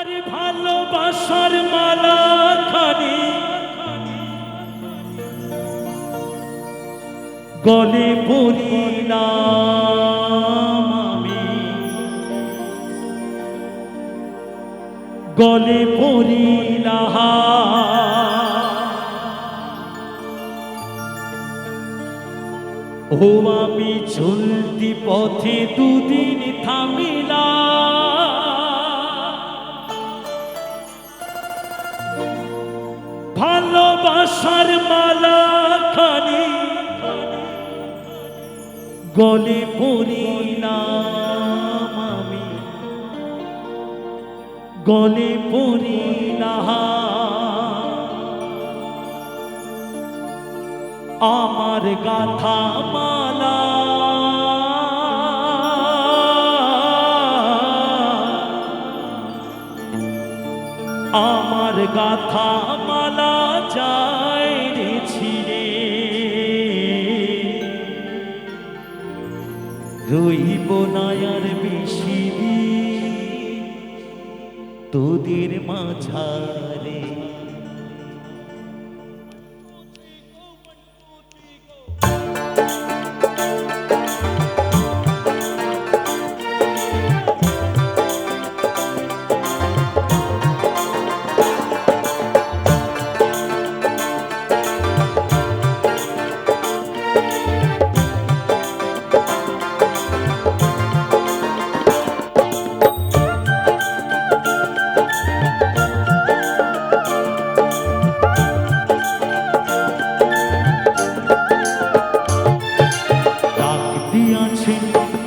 আরে ভালোবাসার মালা খানি গলে পরিলাম আমি, গলে পরিলাম। ও আমি চলতি পথে দুদিন থামিলাম, ভালোবাসার মালা খানি গলে পরিলাম আমি, গলে পরিলাম। আমার গাথা মালা আমার গাথা মালা যায় রে ছিঁড়ে, রইব না আর বেশি দিন তোদের মাঝারে।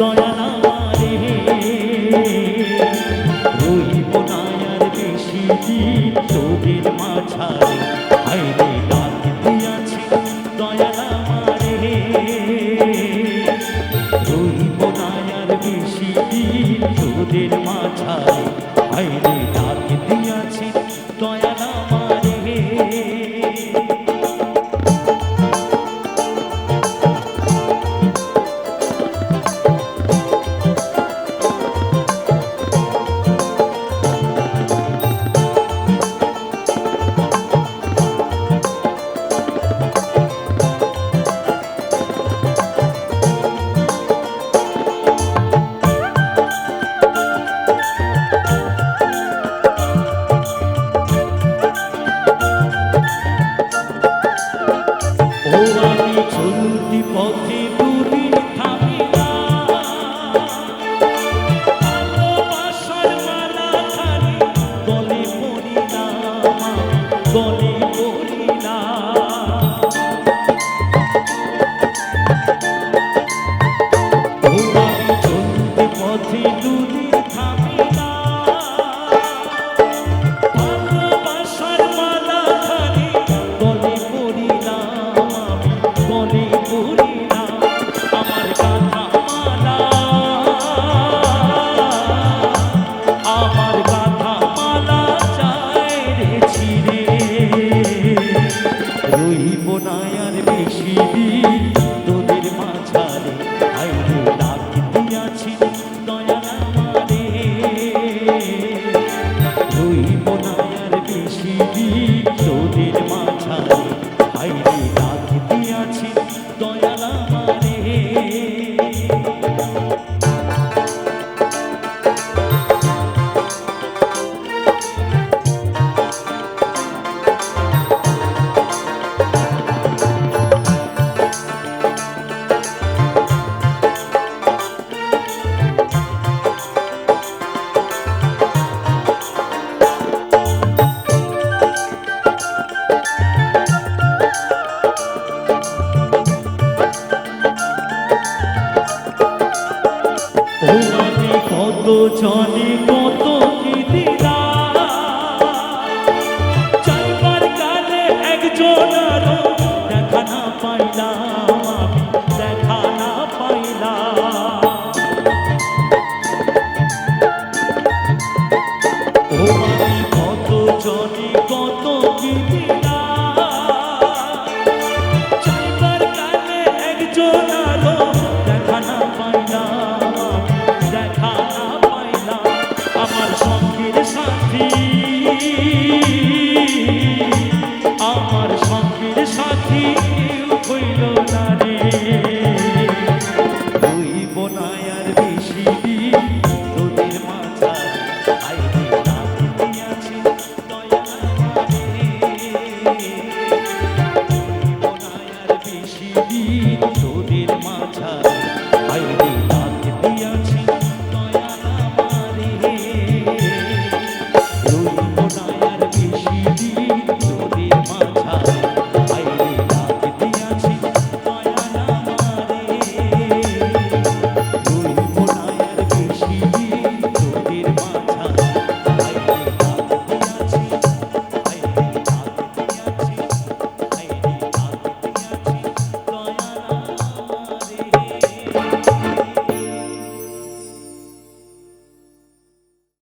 দয়াল আমারে রইব না আর বেশি দিন তোদের মাঝারে। আইরে ডাক দিয়াছে দয়াল আমারে রইব না আর বেশি দিন তোদের মাঝারে। আইরে ডাক দিয়াছে দয়াল আমারে। ও আমি চলতি পথে দুদিন থামিলাম, ভালোবাসার মালা খানি গলে পরিলাম আমি, গলে পরিলাম। ও আমি চলতি পথে দুদিন থামিলাম, ভালোবাসার মালা খানি গলে পরিলাম, গলে পরিলাম। আমার গাথা মালা আমার গাথা মালা যায় রে ছিঁড়ে, রইব না আর বেশি দিন তোদের মাঝারে। আইরে ডাক দিয়াছি দয়াল আমারে রইব না আর বেশি দিন তোদের মাঝারে। আইরে ডাক দিয়াছি দয়াল আমারে। ও আমি কত জনে কত কি দিলাম, চাইবার কালে একজনেরও দেখা না পাইলাম আমি, দেখা না পাইলাম। ও আমি কত জনে কত কি দিলাম, চাইবার কালে একজনেরও দেখা না পাইলাম, দেখা না পাইলাম। আমার সঙ্গের সাথী